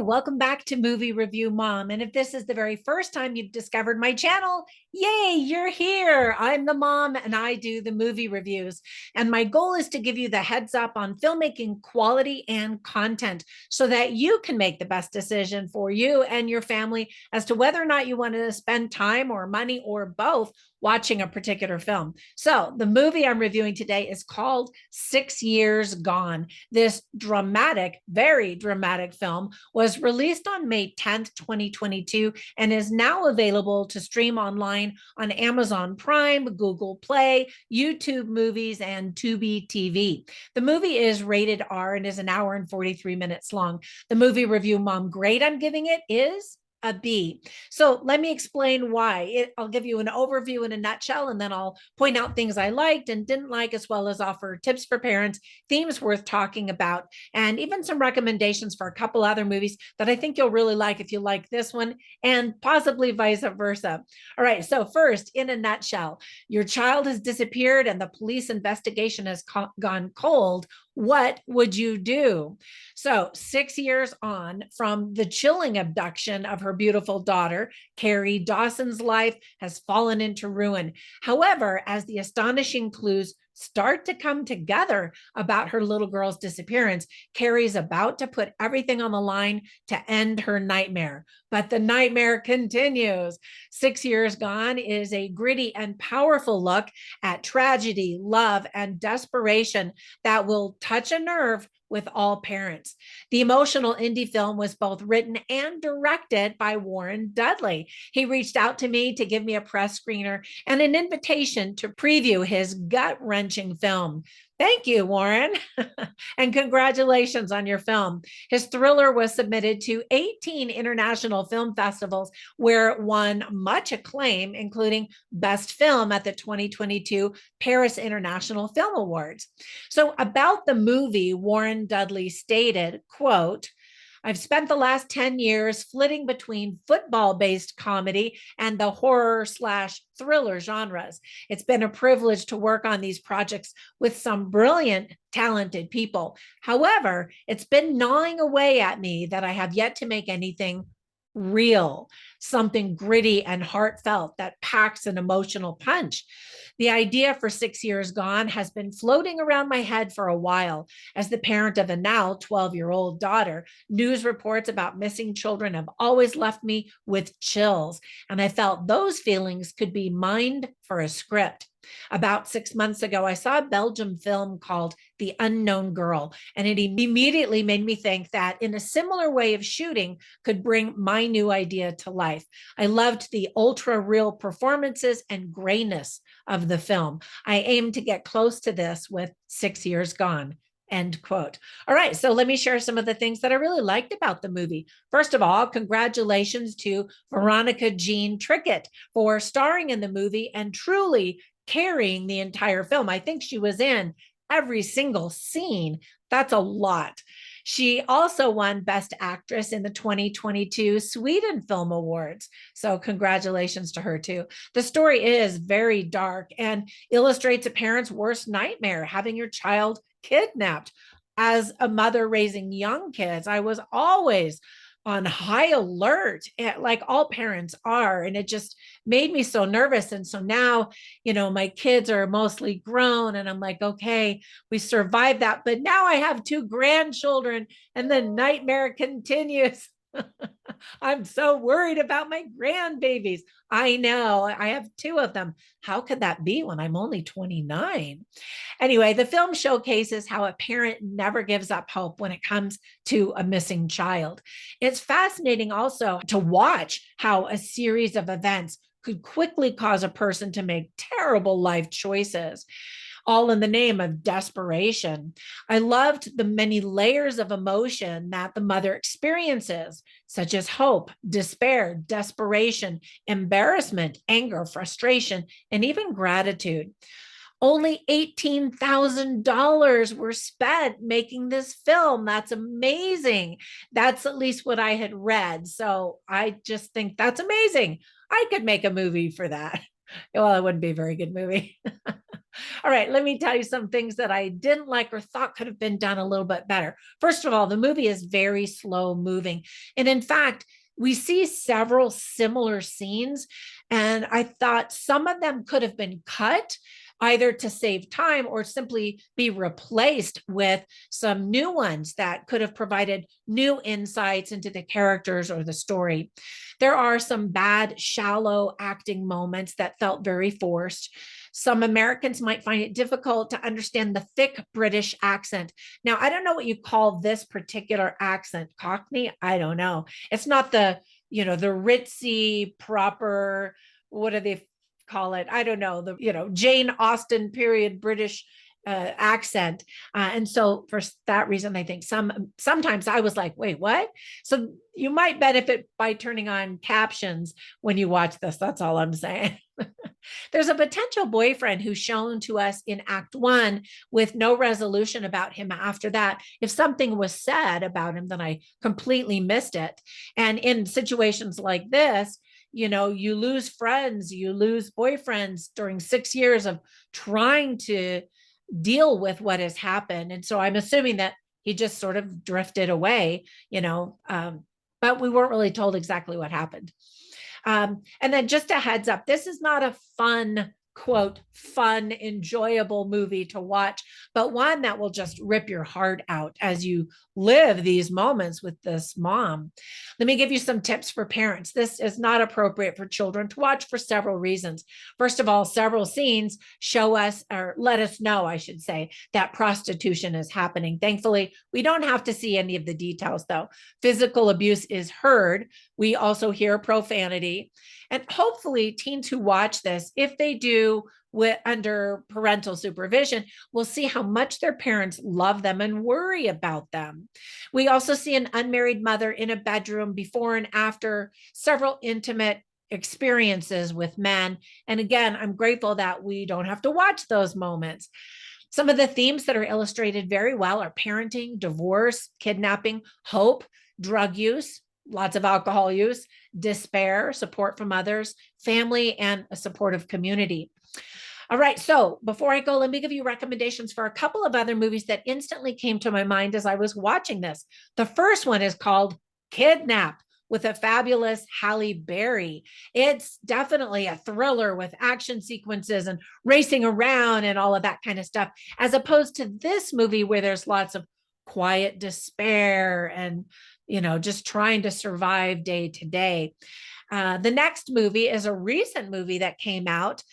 welcome back to Movie Review Mom. And if this is the very first time you've discovered my channel, yay, you're here. I'm the mom and I do the movie reviews. And my goal is to give you the heads up on filmmaking quality and content so that you can make the best decision for you and your family as to whether or not you want to spend time or money or both watching a particular film. So the movie I'm reviewing today is called 6 Years Gone. This dramatic, very dramatic film was released on May 10th, 2022, and is now available to stream online on Amazon Prime, Google Play, YouTube Movies, and Tubi TV. The movie is rated R and is an hour and 43 minutes long. The movie review mom grade I'm giving it is a B. So let me explain why. I'll give you an overview in a nutshell, and then I'll point out things I liked and didn't like, as well as offer tips for parents, themes worth talking about, and even some recommendations for a couple other movies that I think you'll really like if you like this one, and possibly vice versa. All right, so first, in a nutshell, your child has disappeared and the police investigation has gone cold. What would you do? So 6 years on from the chilling abduction of her beautiful daughter, Carrie, Dawson's life has fallen into ruin. However, as the astonishing clues start to come together about her little girl's disappearance, Carrie's about to put everything on the line to end her nightmare. But the nightmare continues. 6 Years Gone is a gritty and powerful look at tragedy, love, and desperation that will touch a nerve with all parents. The emotional indie film was both written and directed by Warren Dudley. He reached out to me to give me a press screener and an invitation to preview his gut-wrenching film. Thank you, Warren, and congratulations on your film. His thriller was submitted to 18 international film festivals where it won much acclaim, including Best Film at the 2022 Paris International Film Awards. So about the movie, Warren Dudley stated, quote, "I've spent the last 10 years flitting between football-based comedy and the horror/thriller genres. It's been a privilege to work on these projects with some brilliant, talented people. However, it's been gnawing away at me that I have yet to make anything real, something gritty and heartfelt that packs an emotional punch. The idea for 6 Years Gone has been floating around my head for a while. As the parent of a now 12-year-old daughter, news reports about missing children have always left me with chills, and I felt those feelings could be mined for a script. About 6 months ago, I saw a Belgian film called The Unknown Girl, and it immediately made me think that in a similar way of shooting could bring my new idea to life. I loved the ultra real performances and grayness of the film. I aim to get close to this with 6 Years Gone." End quote. All right, so let me share some of the things that I really liked about the movie. First of all, congratulations to Veronica Jean Trickett for starring in the movie and truly carrying the entire film. I think she was in every single scene. That's a lot. She also won Best Actress in the 2022 Sweden Film Awards. So congratulations to her too. The story is very dark and illustrates a parent's worst nightmare, having your child kidnapped. As a mother raising young kids, I was always on high alert, like all parents are, and it just made me so nervous. And so now, my kids are mostly grown, and I'm like, okay, we survived that, but now I have 2 grandchildren, and the nightmare continues. I'm so worried about my grandbabies. I know, I have 2 of them. How could that be when I'm only 29? Anyway, the film showcases how a parent never gives up hope when it comes to a missing child. It's fascinating also to watch how a series of events could quickly cause a person to make terrible life choices, all in the name of desperation. I loved the many layers of emotion that the mother experiences, such as hope, despair, desperation, embarrassment, anger, frustration, and even gratitude. Only $18,000 were spent making this film. That's amazing. That's at least what I had read. So I just think that's amazing. I could make a movie for that. Well, it wouldn't be a very good movie. All right, let me tell you some things that I didn't like or thought could have been done a little bit better. First of all, the movie is very slow moving. And in fact, we see several similar scenes, and I thought some of them could have been cut either to save time or simply be replaced with some new ones that could have provided new insights into the characters or the story. There are some bad, shallow acting moments that felt very forced. Some Americans might find it difficult to understand the thick British accent. Now, I don't know what you call this particular accent. Cockney? I don't know. It's not the ritzy, proper, what do they call it? I don't know, Jane Austen period British accent. And so for that reason, I think sometimes I was like, wait, what? So you might benefit by turning on captions when you watch this. That's all I'm saying. There's a potential boyfriend who's shown to us in Act 1 with no resolution about him after that. If something was said about him, then I completely missed it. And in situations like this, you lose friends, you lose boyfriends during 6 years of trying to deal with what has happened. And so I'm assuming that he just sort of drifted away, but we weren't really told exactly what happened. And then just a heads up, this is not a fun, quote, fun, enjoyable movie to watch, but one that will just rip your heart out as you live these moments with this mom. Let me give you some tips for parents. This is not appropriate for children to watch for several reasons. First of all, several scenes show us, or let us know, I should say, that prostitution is happening. Thankfully, we don't have to see any of the details, though. Physical abuse is heard. We also hear profanity. And hopefully teens who watch this, if they do under parental supervision, will see how much their parents love them and worry about them. We also see an unmarried mother in a bedroom before and after several intimate experiences with men. And again, I'm grateful that we don't have to watch those moments. Some of the themes that are illustrated very well are parenting, divorce, kidnapping, hope, drug use, lots of alcohol use, despair, support from others, family, and a supportive community. All right, so before I go, let me give you recommendations for a couple of other movies that instantly came to my mind as I was watching this. The first one is called Kidnap, with a fabulous Halle Berry. It's definitely a thriller with action sequences and racing around and all of that kind of stuff, as opposed to this movie where there's lots of quiet despair and just trying to survive day to day. The next movie is a recent movie that came out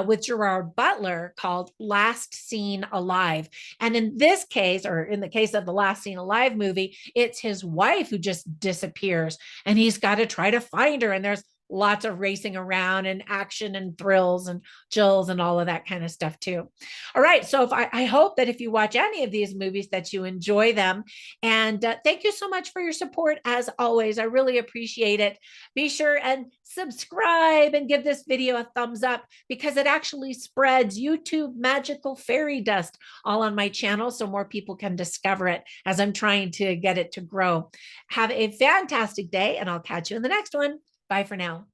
with Gerard Butler called Last Seen Alive. And in this case, or in the case of the Last Seen Alive movie, it's his wife who just disappears and he's got to try to find her. And there's lots of racing around and action and thrills and chills and all of that kind of stuff too. All right. So I hope that if you watch any of these movies that you enjoy them. And thank you so much for your support. As always, I really appreciate it. Be sure and subscribe and give this video a thumbs up because it actually spreads YouTube magical fairy dust all on my channel so more people can discover it as I'm trying to get it to grow. Have a fantastic day and I'll catch you in the next one. Bye for now.